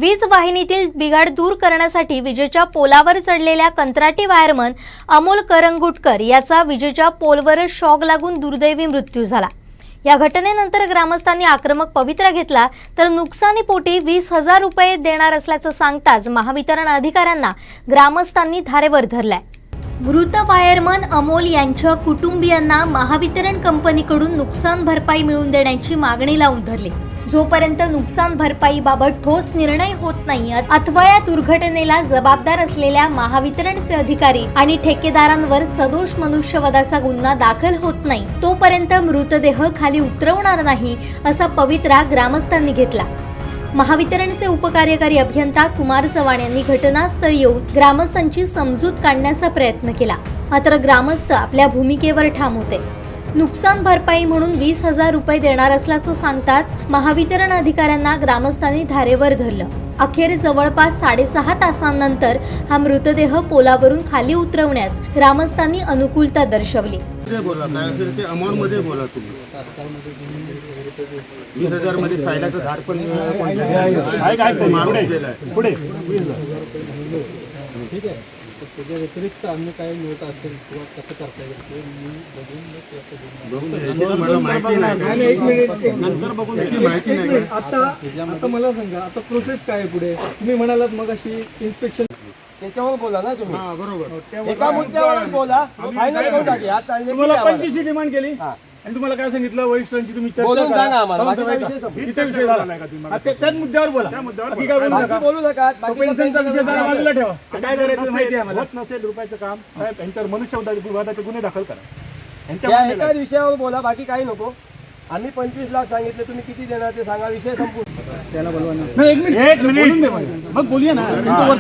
वीज वाहिनीतील बिघाड दूर करण्यासाठी विजेच्या पोलावर चढलेल्या कंत्राटी वायरमन अमोल करंगुटकर याचा विजेच्या पोलवरच शॉक लागून दुर्दैवी मृत्यू झाला। या घटनेनंतर ग्रामस्थांनी आक्रमक पवित्रा घेतला तर नुकसानीपोटी 20,000 रुपये देणार असल्याचं सांगताच महावितरण अधिकाऱ्यांना ग्रामस्थांनी धारेवर धरलाय। मृत वायरमन अमोल यांच्या कुटुंबियांना महावितरण कंपनीकडून नुकसान भरपाई मिळवून देण्याची मागणी लावून धरली। जोपर्यंत नुकसान भरपाईबाबत ठोस निर्णय होत नाही अथवा या दुर्घटनेला जबाबदार असलेल्या महावितरणचे अधिकारी आणि ठेकेदारांवर सदोष मनुष्यवधाचा गुन्हा दाखल होत नाही तोपर्यंत मृतदेह खाली उतरवणार नाही असा पवित्रा ग्रामस्थांनी घेतला। महावितरणचे उपकार्यकारी अभियंता कुमार चव्हाण यांनी घटनास्थळी येऊन ग्रामस्थांची समजूत काढण्याचा प्रयत्न केला, मात्र ग्रामस्थ आपल्या भूमिकेवर ठाम होते। नुकसान भरपाई म्हणून 20,000 रुपये देणार असल्याचं सांगताच महावितरण अधिकाऱ्यांना ग्रामस्थांनी धारेवर धरलं। अखेर जवळपास 6.5 तासांनंतर हा मृतदेह पोलावरून खाली उतरवण्यास ग्रामस्थांनी अनुकूलता दर्शवली। 20,000 मध्ये सायलाचं झाड पण ठीक आहे। त्याच्या व्यतिरिक्त अन्य काय मिळत असेल किंवा कसं करता येईल मला माहिती नाही। एक मिनिट नंतर बघून माहिती नाही। आता मला सांगा, आता प्रोसेस काय आहे पुढे? तुम्ही म्हणालात मग अशी इन्स्पेक्शन त्याच्यावर बोला ना तुम्ही। हां बरोबर, एका मुद्द्यावर बोला, फायनल करून टाकूया। तुम्हाला 25 डिमांड केली आणि तुम्हाला काय सांगितलं वरिष्ठांची तुम्ही चर्चा करा, इथे विषय झाला नाही का तुम्ही? त्याच मुद्द्यावर बोला, त्या मुद्द्यावर बाकी काय बोलू नका। पेन्शनचा विषय जरा बाजूला ठेवा, काय करायचं माहिती आहे आम्हाला। होत नसेल रुपयाचं काम त्यांच्यावर मनुष्यवधाचे गुन्हे दाखल करा, एकाच विषयावर बोला, बाकी काही नको। आम्ही 25 लाख सांगितले, तुम्ही किती देणार ते सांगा, विषय संपून त्याला बोलवा ना। एक मिनिट मग बोलूया ना, आपण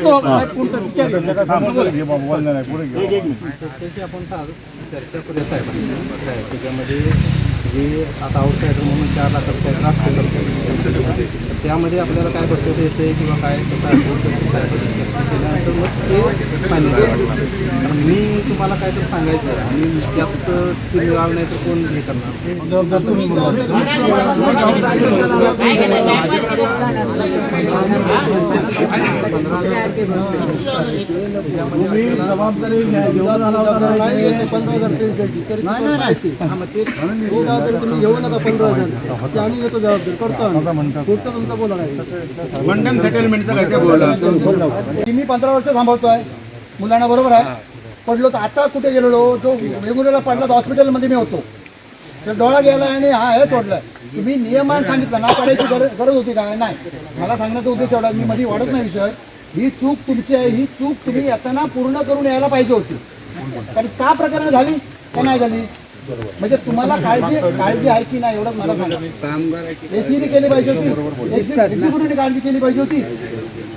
चर्चा करूया साहेबांची। त्याच्यामध्ये जे आता आउटसायडर म्हणून 4 लाख रुपये असते, त्यामध्ये आपल्याला काय बसवता येते किंवा काय कसं केल्यानंतर मग ते फायनल वाटणार। कारण मी तुम्हाला काय तर सांगायचं आहे आणि त्यात ते मिळालं नाही तर कोण हे करणार? तुम्ही जबाबदारी तुम्ही घेऊ नका 15,000 आम्ही येतो, जबाबदारी करतो। पुढचं तुमचा बोला नाही, मंडन सेटलमेंटचं काय बोला। मी 15 वर्ष थांबवतोय मुलांना, बरोबर आहे। पडलो तर आता कुठे गेलेलो, जो वेगुरेला पडला तर हॉस्पिटलमध्ये मी होतो, तर डोळा गेला आणि हा हे तोडलाय। तुम्ही नियमान सांगितलं ना, पडायची गरज होती काय? नाही, मला सांगण्याचा उद्देश एवढा, मी मध्ये वाढत नाही विषय। ही चूक तुमची आहे, ही चूक तुम्ही येताना पूर्ण करून यायला पाहिजे होती। कारण 6 प्रकरणं झाली का नाही झाली? म्हणजे तुम्हाला काळजी आहे की नाही एवढंच मला सांगा। एसीने केली पाहिजे होती, एक्झिक्युटिव्हने काळजी केली पाहिजे होती।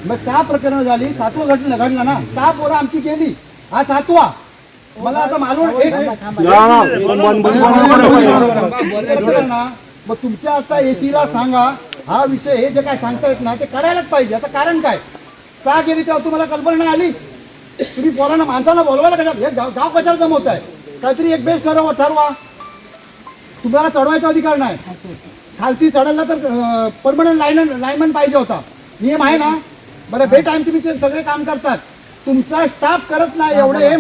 मग 6 प्रकरणं झाली, 7वं घडलं ना, 6 पोरं आमची केली, हा 7वा। मला आता मालवण मग तुमच्या आता एसीला सांगा, हा विषय हे जे काय सांगतायत ना ते करायलाच पाहिजे। आता कारण काय 6 गेली तेव्हा तुम्हाला कल्पना नाही आली? तुम्ही पोरांना माणसाला बोलवायला कशाला? हे गाव कशाला जमवत आहे? काहीतरी एक बेस ठरवा। तुम्हाला चढवायचा अधिकार नाही, खालती चढायला तर परमनंट लाईनमन पाहिजे होता, नियम आहे ना? बरं, बे टाइम तुम्ही सगळे काम करतात, तुमचा स्टाफ करत नाही एवढे। हे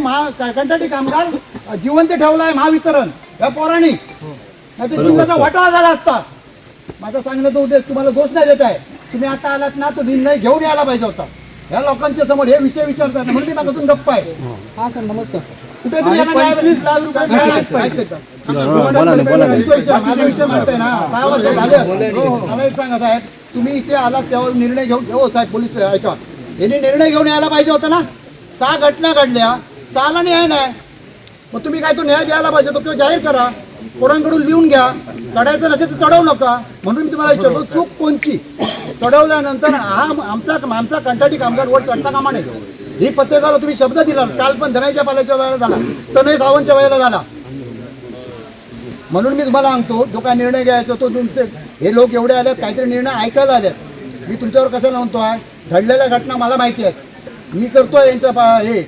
कंत्राटी कामगार जिवंत ठेवला आहे महावितरण या पोरांनी, नाही तर जीवाचा वाटाळा झाला असता। माझा सांगण्याचा उद्देश तुम्हाला दोष नाही देत आहे, तुम्ही आता आलात ना तो निर्णय घेऊन यायला पाहिजे होता। या लोकांच्या समोर हे विषय विचारतात म्हणून मी मागातून गप्प आहे। हा सर नमस्कार। कुठेतरी 25 लाख रुपये माझा विषय मानताय ना, 6 वर्ष झाले। मला एक सांगा साहेब, तुम्ही इथे आलात त्यावर निर्णय घेऊन साहेब, पोलीस ऐका, यांनी निर्णय घेऊन यायला पाहिजे होता ना। 6 घटना घडल्या, 6ला न्याय नाही, मग तुम्ही काय तो न्याय द्यायला पाहिजे तो, किंवा जाहीर करा, पोरांकडून लिहून घ्या। चढायचं नसेल तर चढवू नका, म्हणून मी तुम्हाला विचारतो चूक कोणची? चढवल्यानंतर हा आमचा कंत्राटी कामगार वर चढता कामा नये। ही पत्रकाराला तुम्ही शब्द दिला, काल पण धनाईच्या पाल्याच्या वेळेला झाला, तनय सावंतच्या वेळेला झाला। म्हणून मी तुम्हाला सांगतो, जो काय निर्णय घ्यायचा तो तुमचे हे लोक एवढे आलेत, काहीतरी निर्णय ऐकायला आलेत। मी तुमच्यावर कसं म्हणतोय, घडलेल्या घटना मला माहिती आहेत, मी करतोय यांचं हे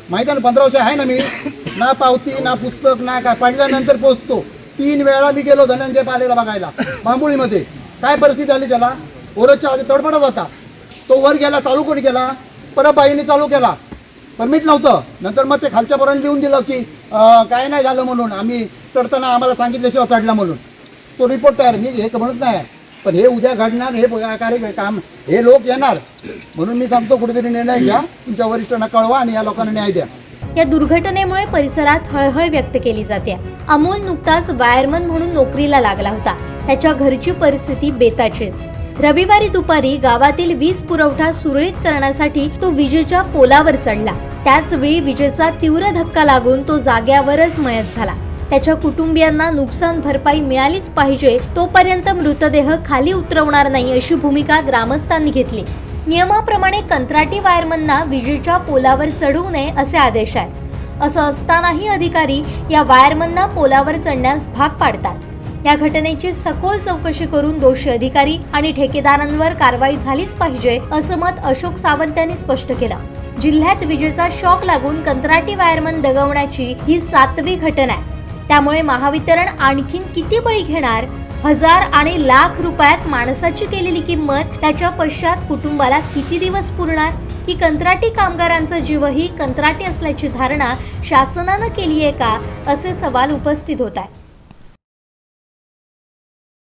माहिती आहे ना। 15 वर्ष आहे ना मी, ना पावती ना पुस्तक ना काय, पडल्यानंतर पोचतो। 3 वेळा मी गेलो धनंजय पालेला बघायला बांबुळीमध्ये, काय परिस्थिती आली त्याला, ओरसच्या आधी तडफडत होता। तो वर गेला, चालू कोणी केला? परत बाईने चालू केला, परमिट नव्हतं. नंतर मग ते खालच्या पोरांनी लिहून दिलं की काय नाही झालं म्हणून, आम्ही चढताना आम्हाला सांगितल्याशिवाय चढला म्हणून. तो रिपोर्ट तयार, मी हे म्हणत नाही, पण हे उद्या घडणार, हे काम, हे लोक येणार, म्हणून मी सांगतो कुठेतरी निर्णय घ्या, तुमच्या वरिष्ठांना कळवा आणि या लोकांना न्याय द्या. या दुर्घटनेमुळे परिसरात हळहळ व्यक्त केली जाते. अमोल नुकताच वायरमन म्हणून नोकरीला लागला होता. त्याच्या घरची परिस्थिती बेताचीच. रविवारी दुपारी गावातील वीज पुरवठा सुरळीत करण्यासाठी तो विजेच्या पोलावर चढला. त्याच वेळी विजेचा तीव्र धक्का लागून तो जाग्यावरच मयत झाला. त्याच्या कुटुंबियांना नुकसान भरपाई मिळालीच पाहिजे, तोपर्यंत मृतदेह खाली उतरवणार नाही अशी भूमिका ग्रामस्थांनी घेतली. नियमाप्रमाणे कंत्राटी वायरमनना विजेच्या पोलावर चढवू नये असे आदेश आहेत. असं असतानाही अधिकारी या वायरमनना पोलावर चढण्यास भाग पाडतात. या घटनेची सखोल चौकशी करून दोषी अधिकारी आणि ठेकेदारांवर कारवाई झालीच पाहिजे असं मत अशोक सावंत यांनी स्पष्ट केलं. जिल्ह्यात विजेचा शॉक लागून कंत्राटी वायरमन दगावण्याची ही 7वी घटना आहे. त्यामुळे महावितरण आणखीन किती बळी घेणार? हजार आणि लाख रुपयात माणसाची केलेली किंमत त्याच्या पश्चात कुटुंबाला किती दिवस पुरणार? की कंत्राटी कामगारांचा जीवही कंत्राटी असल्याची धारणा शासनानं केली आहे का, असे सवाल उपस्थित होत आहे.